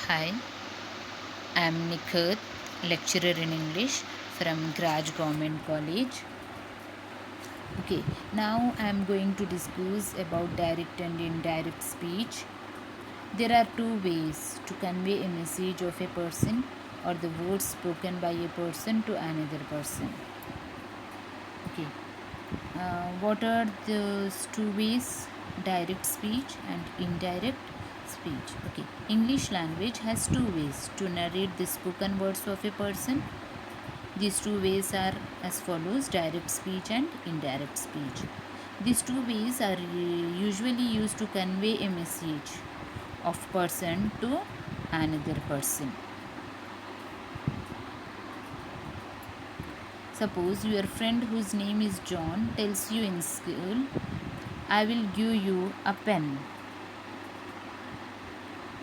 Hi, I am Nikhat, lecturer in English from Graj Government College. Okay, now I am going to discuss about direct and indirect speech. There are two ways to convey a message of a person or the words spoken by a person to another person. Okay, what are those two ways? Direct speech and indirect speech. Okay, English language has two ways to narrate the spoken words of a person. These two ways are as follows: direct speech and indirect speech. These two ways are usually used to convey a message of person to another person. Suppose your friend whose name is John tells you in school, I will give you a pen.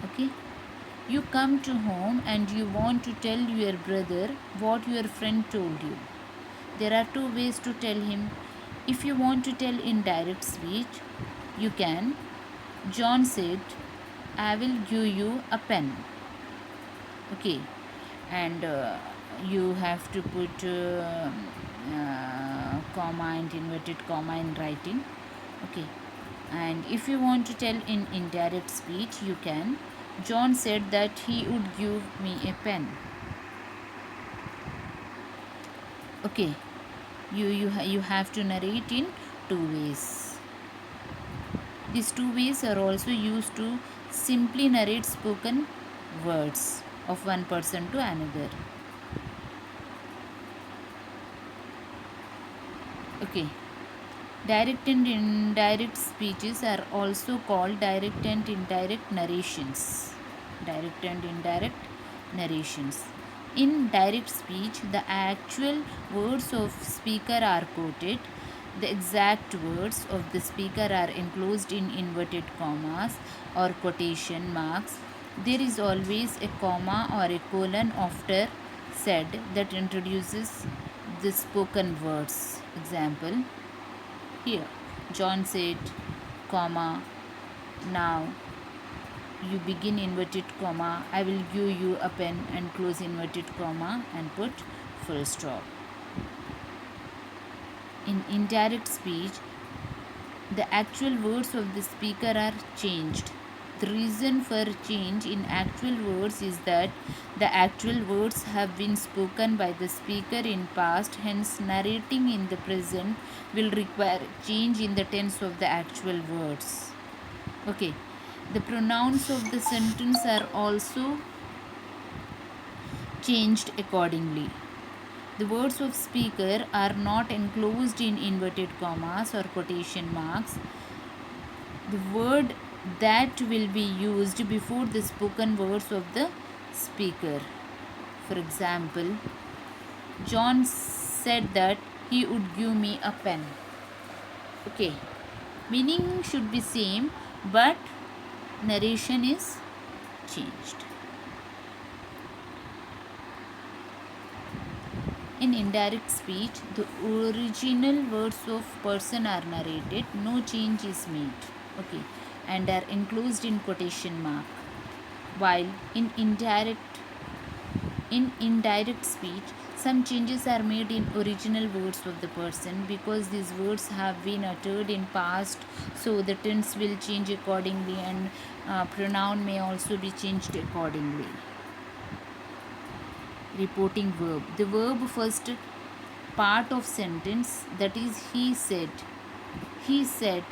Okay? You come to home and you want to tell your brother what your friend told you. There are two ways to tell him. If you want to tell in direct speech, you can. John said, I will give you a pen. Okay, and you have to put comma and inverted comma in writing. Okay, and if you want to tell in indirect speech, you can. John said that he would give me a pen. Okay, you have to narrate in two ways. These two ways are also used to simply narrate spoken words of one person to another. Okay, direct and indirect speeches are also called direct and indirect narrations. Direct and indirect narrations. In direct speech, the actual words of speaker are quoted. The exact words of the speaker are enclosed in inverted commas or quotation marks. There is always a comma or a colon after said that introduces the spoken words. Example: here, John said, comma, now you begin inverted comma, I will give you a pen, and close inverted comma and put full stop. In indirect speech, the actual words of the speaker are changed. The reason for change in actual words is that the actual words have been spoken by the speaker in past, hence narrating in the present will require change in the tense of the actual words. Okay, the pronouns of the sentence are also changed accordingly. The words of speaker are not enclosed in inverted commas or quotation marks. The word that will be used before the spoken words of the speaker. For example, John said that he would give me a pen. Okay, meaning should be same, but narration is changed. In indirect speech, the original words of person are narrated, no change is made. Okay, and are enclosed in quotation mark. While in indirect speech, some changes are made in original words of the person because these words have been uttered in past, so the tense will change accordingly, and pronoun may also be changed accordingly. Reporting verb. The verb first part of sentence, that is he said, he says,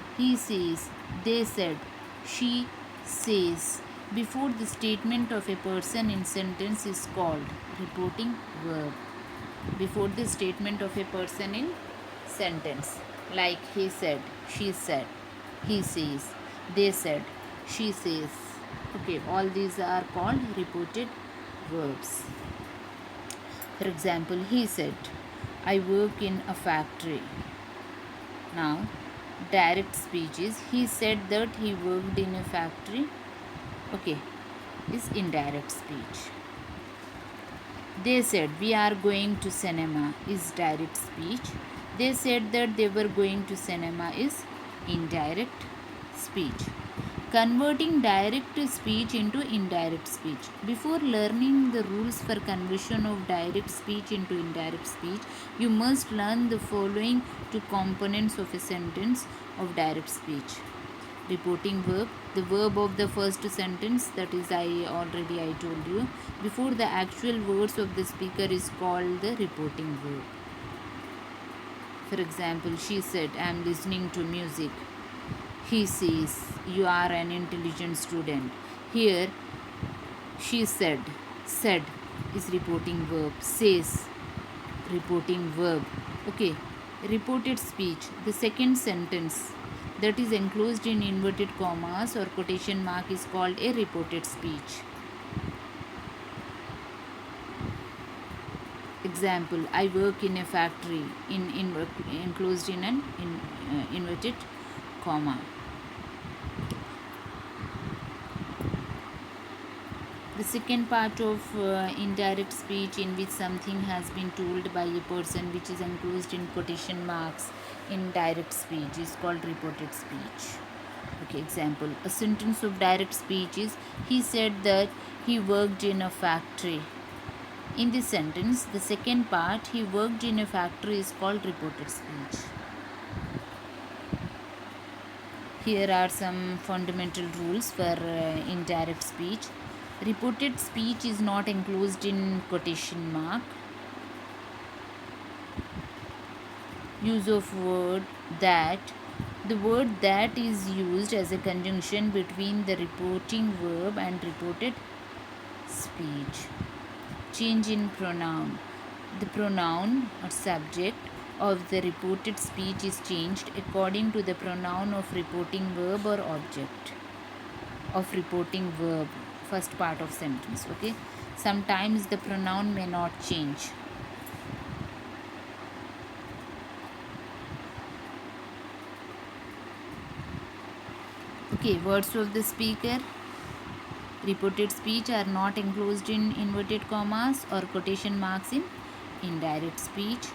they said, she says, before the statement of a person in sentence is called reporting verb. Before the statement of a person in sentence, like he said, she said, he says, they said, she says. Okay, all these are called reported verbs. For example, he said, I work in a factory. Now, direct speech is he said that he worked in a factory. Okay, is indirect speech. They said we are going to cinema is direct speech. They said that they were going to cinema is indirect speech. Converting direct speech into indirect speech. Before learning the rules for conversion of direct speech into indirect speech, you must learn the following two components of a sentence of direct speech. Reporting verb, the verb of the first sentence, that is I told you before the actual words of the speaker, is called the reporting verb. For example, she said, I am listening to music. He says, you are an intelligent student. Here, she said. Said is reporting verb. Says, reporting verb. Okay. Reported speech. The second sentence that is enclosed in inverted commas or quotation mark is called a reported speech. Example, I work in a factory, enclosed in an inverted comma. The second part of indirect speech, in which something has been told by a person which is enclosed in quotation marks in direct speech, is called reported speech. Okay, example, a sentence of direct speech is, he said that he worked in a factory. In this sentence, the second part, he worked in a factory, is called reported speech. Here are some fundamental rules for indirect speech. Reported speech is not enclosed in quotation mark. Use of word that. The word that is used as a conjunction between the reporting verb and reported speech. Change in pronoun. The pronoun or subject of the reported speech is changed according to the pronoun of reporting verb or object of reporting verb, first part of sentence. Okay, sometimes the pronoun may not change. Okay, words of the speaker. Reported speech are not enclosed in inverted commas or quotation marks in indirect speech.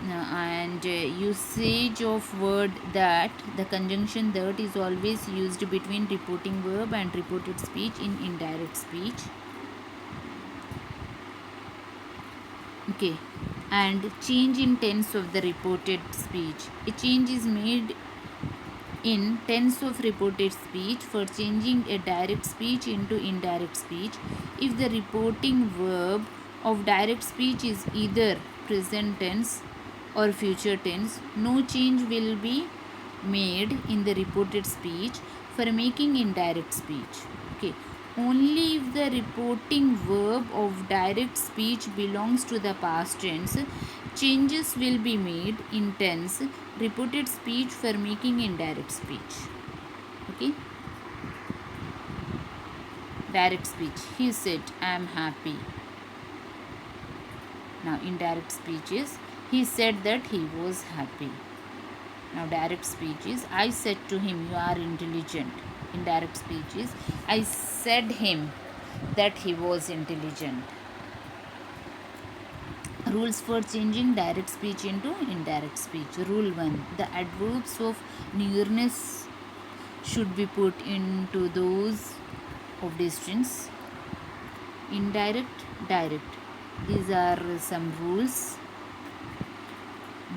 And usage of word that, the conjunction that is always used between reporting verb and reported speech in indirect speech. Okay, and change in tense of the reported speech. A change is made in tense of reported speech for changing a direct speech into indirect speech. If the reporting verb of direct speech is either present tense or future tense, no change will be made in the reported speech for making indirect speech. Okay, only if the reporting verb of direct speech belongs to the past tense, changes will be made in tense reported speech for making indirect speech. Okay, direct speech, he said, I am happy. Now indirect speech is, he said that he was happy. Now direct speech is, I said to him, you are intelligent. Indirect speech is, I said him that he was intelligent. Rules for changing direct speech into indirect speech. Rule 1. The adverbs of nearness should be put into those of distance. Indirect, direct. These are some rules.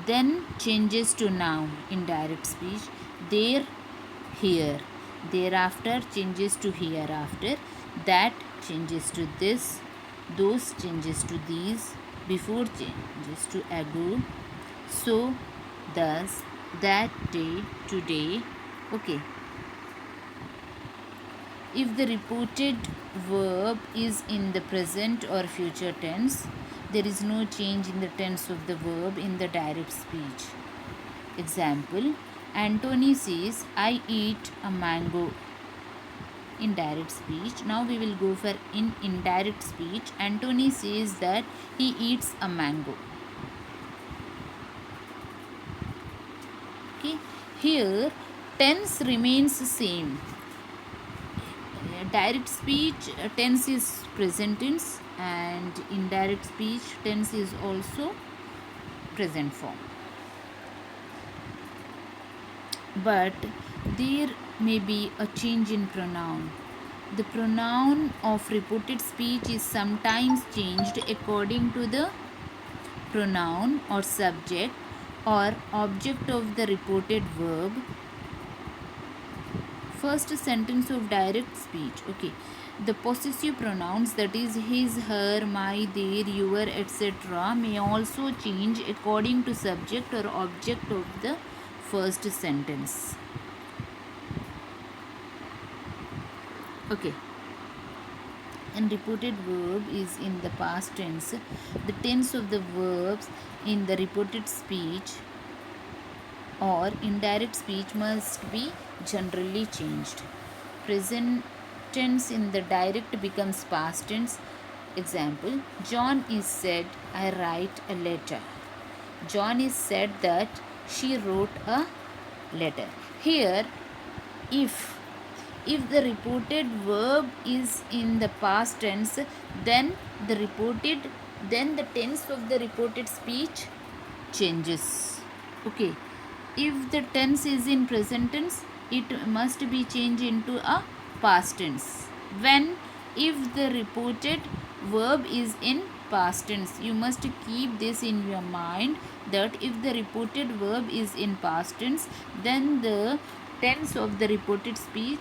Then changes to noun in direct speech. There, here. Thereafter changes to hereafter. That changes to this. Those changes to these. Before changes to ago. So, thus, that day, today. Okay. If the reported verb is in the present or future tense, there is no change in the tense of the verb in the direct speech. Example, Anthony says, I eat a mango. In direct speech. Now we will go for in indirect speech. Anthony says that he eats a mango. Okay, here tense remains the same. Direct speech tense is present tense, and indirect speech tense is also present form. But there may be a change in pronoun. The pronoun of reported speech is sometimes changed according to the pronoun or subject or object of the reported verb. First sentence of direct speech. Okay, the possessive pronouns, that is his, her, my, their, your, etc., may also change according to subject or object of the first sentence. Okay, and reported verb is in the past tense. The tense of the verbs in the reported speech or indirect speech must be generally changed. Present tense in the direct becomes past tense. Example, John is said, I write a letter. John is said that she wrote a letter. Here, if the reported verb is in the past tense, then the tense of the reported speech changes. Okay, if the tense is in present tense, it must be changed into a past tense. When if the reported verb is in past tense, you must keep this in your mind, that if the reported verb is in past tense, then the tense of the reported speech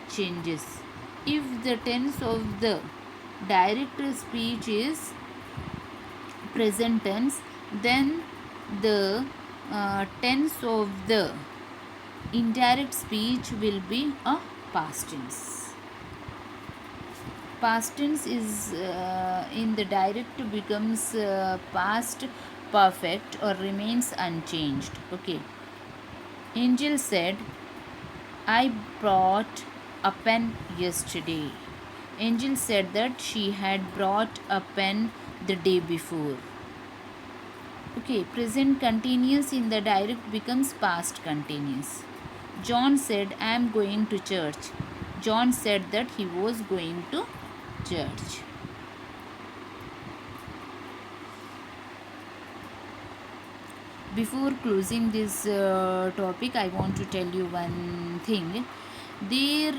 changes. If the tense of the direct speech is present tense, then the tense of the indirect speech will be a past tense. Past tense is in the direct becomes past perfect or remains unchanged. Okay, Angel said, I brought a pen yesterday. Angel said that she had brought a pen the day before. Okay, present continuous in the direct becomes past continuous. John said, I am going to church. John said that he was going to church. Before closing this topic, I want to tell you one thing. There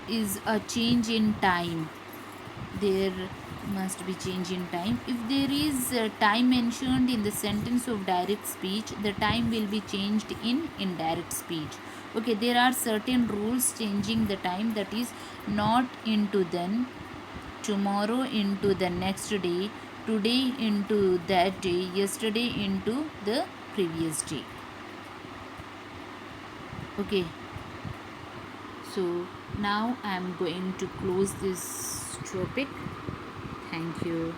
is a change in time. There must be change in time. If there is time mentioned in the sentence of direct speech, the time will be changed in indirect speech. Okay, there are certain rules changing the time, that is not into then, tomorrow into the next day, today into that day, yesterday into the previous day. Okay, so now I am going to close this topic. Thank you.